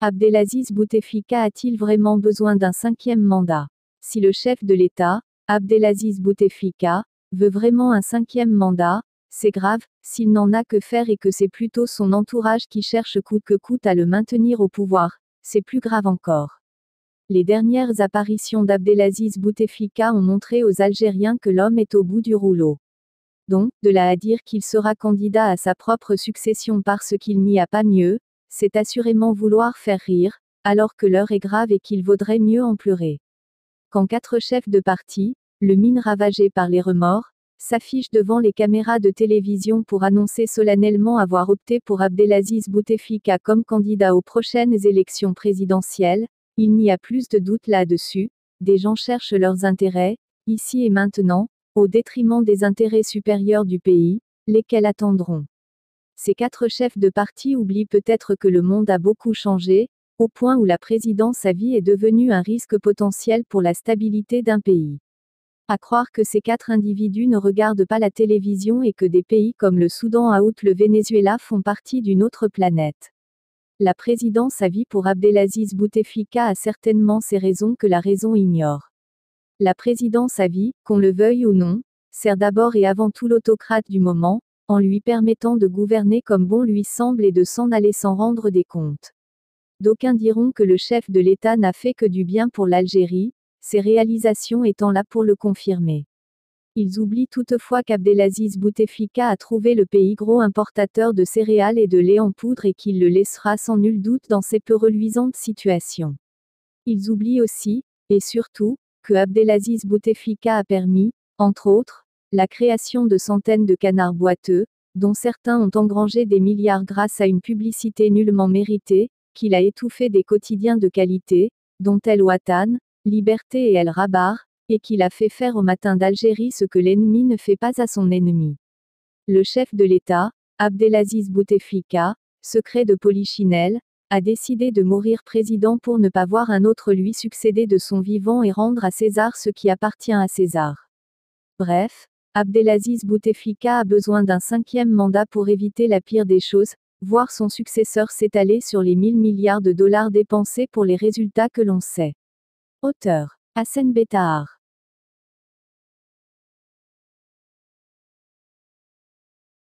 Abdelaziz Bouteflika a-t-il vraiment besoin d'un cinquième mandat? Si le chef de l'État, Abdelaziz Bouteflika, veut vraiment un cinquième mandat, c'est grave, s'il n'en a que faire et que c'est plutôt son entourage qui cherche coûte que coûte à le maintenir au pouvoir, c'est plus grave encore. Les dernières apparitions d'Abdelaziz Bouteflika ont montré aux Algériens que l'homme est au bout du rouleau. Donc, de là à dire qu'il sera candidat à sa propre succession parce qu'il n'y a pas mieux, c'est assurément vouloir faire rire, alors que l'heure est grave et qu'il vaudrait mieux en pleurer. Quand 4 chefs de parti, le mine ravagé par les remords, s'affichent devant les caméras de télévision pour annoncer solennellement avoir opté pour Abdelaziz Bouteflika comme candidat aux prochaines élections présidentielles, il n'y a plus de doute là-dessus, des gens cherchent leurs intérêts, ici et maintenant, au détriment des intérêts supérieurs du pays, lesquels attendront. Ces 4 chefs de parti oublient peut-être que le monde a beaucoup changé, au point où la présidence à vie est devenue un risque potentiel pour la stabilité d'un pays. À croire que ces 4 individus ne regardent pas la télévision et que des pays comme le Soudan ou le Venezuela font partie d'une autre planète. La présidence à vie pour Abdelaziz Bouteflika a certainement ses raisons que la raison ignore. La présidence à vie, qu'on le veuille ou non, sert d'abord et avant tout l'autocrate du moment, en lui permettant de gouverner comme bon lui semble et de s'en aller sans rendre des comptes. D'aucuns diront que le chef de l'État n'a fait que du bien pour l'Algérie, ses réalisations étant là pour le confirmer. Ils oublient toutefois qu'Abdelaziz Bouteflika a trouvé le pays gros importateur de céréales et de lait en poudre et qu'il le laissera sans nul doute dans ces peu reluisantes situations. Ils oublient aussi, et surtout, que Abdelaziz Bouteflika a permis, entre autres, la création de centaines de canards boiteux, dont certains ont engrangé des milliards grâce à une publicité nullement méritée, qu'il a étouffé des quotidiens de qualité, dont El Watan, Liberté et El Rabar, et qu'il a fait faire au Matin d'Algérie ce que l'ennemi ne fait pas à son ennemi. Le chef de l'État, Abdelaziz Bouteflika, secret de Polichinelle, a décidé de mourir président pour ne pas voir un autre lui succéder de son vivant et rendre à César ce qui appartient à César. Bref, Abdelaziz Bouteflika a besoin d'un cinquième mandat pour éviter la pire des choses, voir son successeur s'étaler sur les 1000 milliards de dollars dépensés pour les résultats que l'on sait. Auteur, Hassen Bettahar.